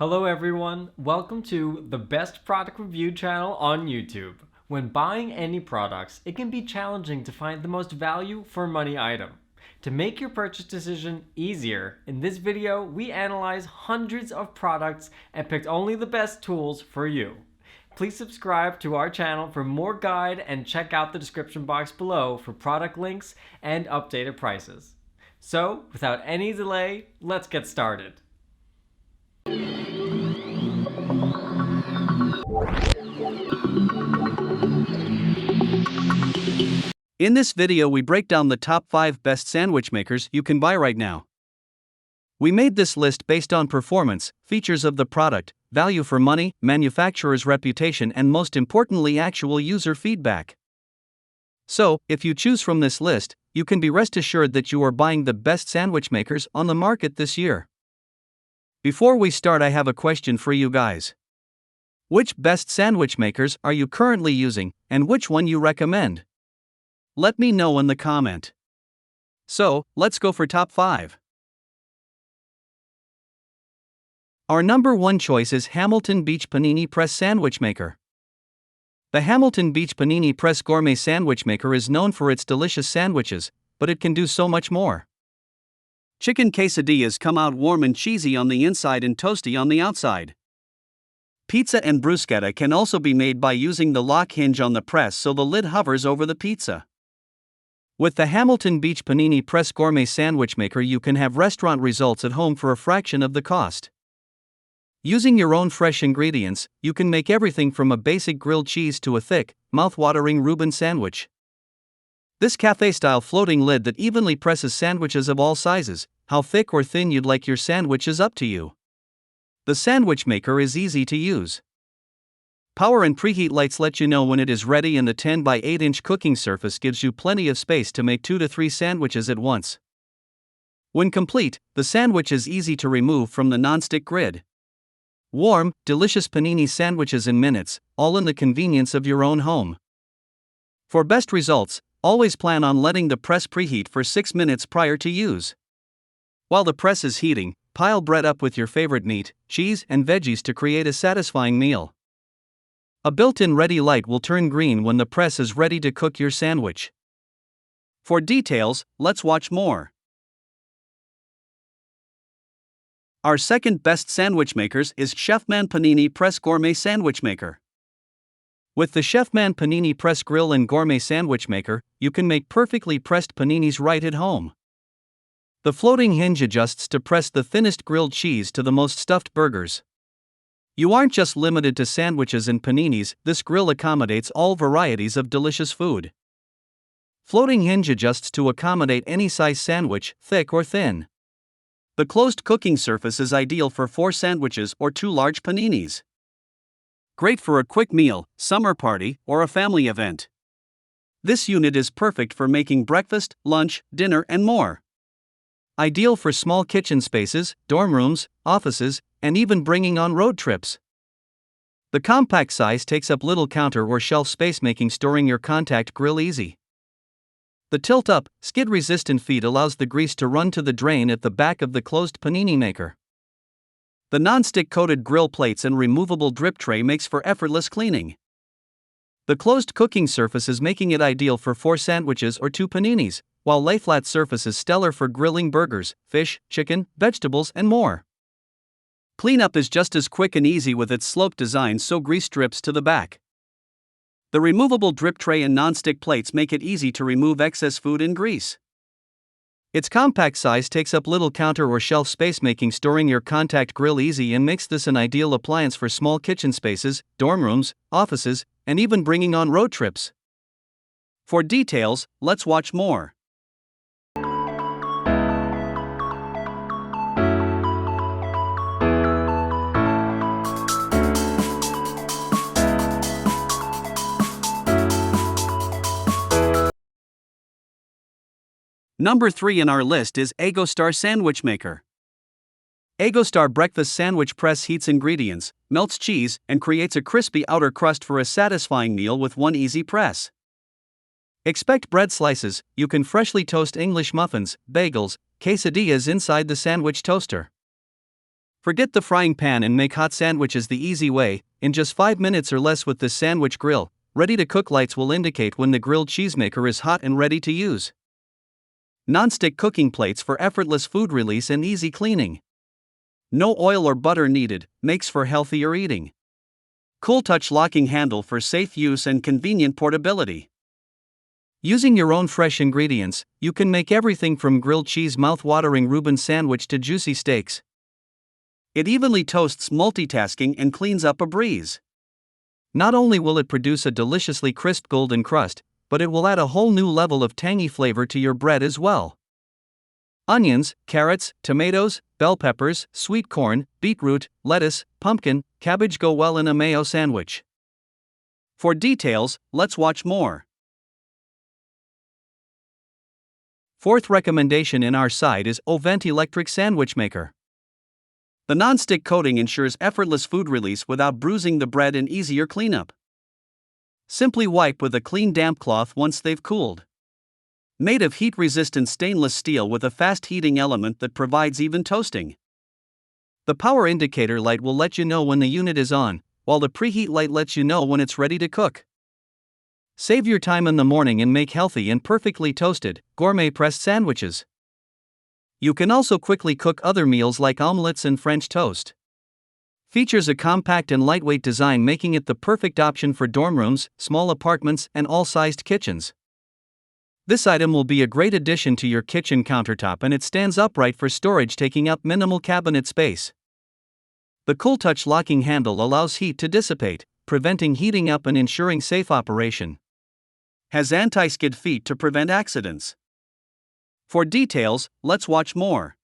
Hello everyone, welcome to the best product review channel on YouTube. When buying any products, it can be challenging to find the most value for money item. To make your purchase decision easier, in this video we analyze hundreds of products and picked only the best tools for you. Please subscribe to our channel for more guide and check out the description box below for product links and updated prices. So, without any delay, let's get started. In this video we break down the top 5 best sandwich makers you can buy right now. We made this list based on performance, features of the product, value for money, manufacturer's reputation, and most importantly actual user feedback. So, if you choose from this list, you can be rest assured that you are buying the best sandwich makers on the market this year. Before we start, I have a question for you guys. Which best sandwich makers are you currently using, and which one you recommend? Let me know in the comment. So, let's go for top 5. Our number 1 choice is Hamilton Beach Panini Press Sandwich Maker. The Hamilton Beach Panini Press Gourmet Sandwich Maker is known for its delicious sandwiches, but it can do so much more. Chicken quesadillas come out warm and cheesy on the inside and toasty on the outside. Pizza and bruschetta can also be made by using the lock hinge on the press so the lid hovers over the pizza. With the Hamilton Beach Panini Press Gourmet Sandwich Maker, you can have restaurant results at home for a fraction of the cost. Using your own fresh ingredients, you can make everything from a basic grilled cheese to a thick, mouth-watering Reuben sandwich. This cafe-style floating lid that evenly presses sandwiches of all sizes. How thick or thin you'd like your sandwich is up to you. The sandwich maker is easy to use. Power and preheat lights let you know when it is ready, and the 10 by 8 inch cooking surface gives you plenty of space to make 2 to 3 sandwiches at once. When complete, the sandwich is easy to remove from the non-stick grid. Warm, delicious panini sandwiches in minutes, all in the convenience of your own home. For best results, always plan on letting the press preheat for 6 minutes prior to use. While the press is heating, pile bread up with your favorite meat, cheese, and veggies to create a satisfying meal. A built-in ready light will turn green when the press is ready to cook your sandwich. For details, let's watch more. Our second best sandwich makers is Chefman Panini Press Gourmet Sandwich Maker. With the Chefman Panini Press Grill and Gourmet Sandwich Maker, you can make perfectly pressed paninis right at home. The floating hinge adjusts to press the thinnest grilled cheese to the most stuffed burgers. You aren't just limited to sandwiches and paninis, this grill accommodates all varieties of delicious food. Floating hinge adjusts to accommodate any size sandwich, thick or thin. The closed cooking surface is ideal for 4 sandwiches or 2 large paninis. Great for a quick meal, summer party, or a family event. This unit is perfect for making breakfast, lunch, dinner, and more. Ideal for small kitchen spaces, dorm rooms, offices, and even bringing on road trips. The compact size takes up little counter or shelf space, making storing your contact grill easy. The tilt-up, skid-resistant feet allows the grease to run to the drain at the back of the closed panini maker. The non-stick coated grill plates and removable drip tray makes for effortless cleaning. The closed cooking surface is making it ideal for 4 sandwiches or 2 paninis, while lay-flat surface is stellar for grilling burgers, fish, chicken, vegetables, and more. Cleanup is just as quick and easy with its sloped design, so grease drips to the back. The removable drip tray and non-stick plates make it easy to remove excess food and grease. Its compact size takes up little counter or shelf space, making storing your contact grill easy, and makes this an ideal appliance for small kitchen spaces, dorm rooms, offices, and even bringing on road trips. For details, let's watch more. Number 3 in our list is Aigostar Sandwich Maker. Aigostar breakfast sandwich press heats ingredients, melts cheese, and creates a crispy outer crust for a satisfying meal with one easy press. Expect bread slices. You can freshly toast English muffins, bagels, quesadillas inside the sandwich toaster. Forget the frying pan and make hot sandwiches the easy way, in just 5 minutes or less with this sandwich grill. Ready-to-cook lights will indicate when the grilled cheesemaker is hot and ready to use. Non-stick cooking plates for effortless food release and easy cleaning. No oil or butter needed, makes for healthier eating. Cool touch locking handle for safe use and convenient portability. Using your own fresh ingredients, you can make everything from grilled cheese mouth-watering Reuben sandwich to juicy steaks. It evenly toasts, multitasking, and cleans up a breeze. Not only will it produce a deliciously crisp golden crust, but it will add a whole new level of tangy flavor to your bread as well. Onions, carrots, tomatoes, bell peppers, sweet corn, beetroot, lettuce, pumpkin, cabbage go well in a mayo sandwich. For details, let's watch more. Fourth recommendation in our side is OVENTE electric sandwich maker. The non-stick coating ensures effortless food release without bruising the bread and easier cleanup. Simply wipe with a clean damp cloth once they've cooled. Made of heat-resistant stainless steel with a fast heating element that provides even toasting. The power indicator light will let you know when the unit is on, while the preheat light lets you know when it's ready to cook. Save your time in the morning and make healthy and perfectly toasted, gourmet pressed sandwiches. You can also quickly cook other meals like omelets and French toast. Features a compact and lightweight design, making it the perfect option for dorm rooms, small apartments, and all-sized kitchens. This item will be a great addition to your kitchen countertop, and it stands upright for storage, taking up minimal cabinet space. The Cool Touch locking handle allows heat to dissipate, preventing heating up and ensuring safe operation. Has anti-skid feet to prevent accidents. For details, let's watch more.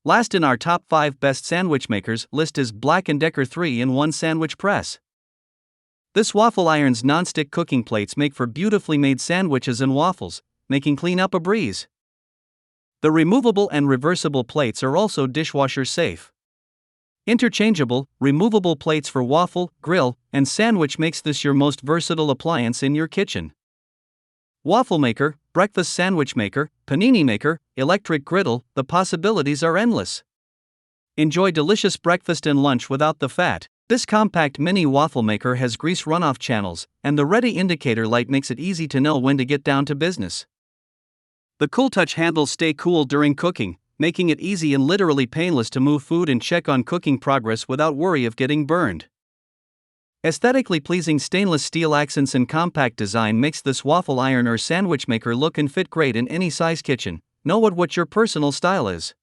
Last in our top 5 best sandwich makers list is BLACK+DECKER 3-in-1 sandwich press. This waffle iron's non-stick cooking plates make for beautifully made sandwiches and waffles, making cleanup a breeze. The removable and reversible plates are also dishwasher safe. Interchangeable, removable plates for waffle, grill, and sandwich makes this your most versatile appliance in your kitchen. Waffle maker, breakfast sandwich maker, panini maker, electric griddle, the possibilities are endless. Enjoy delicious breakfast and lunch without the fat. This compact mini waffle maker has grease runoff channels, and the ready indicator light makes it easy to know when to get down to business. The Cool Touch handles stay cool during cooking, making it easy and literally painless to move food and check on cooking progress without worry of getting burned. Aesthetically pleasing stainless steel accents and compact design makes this waffle iron or sandwich maker look and fit great in any size kitchen. Know what your personal style is.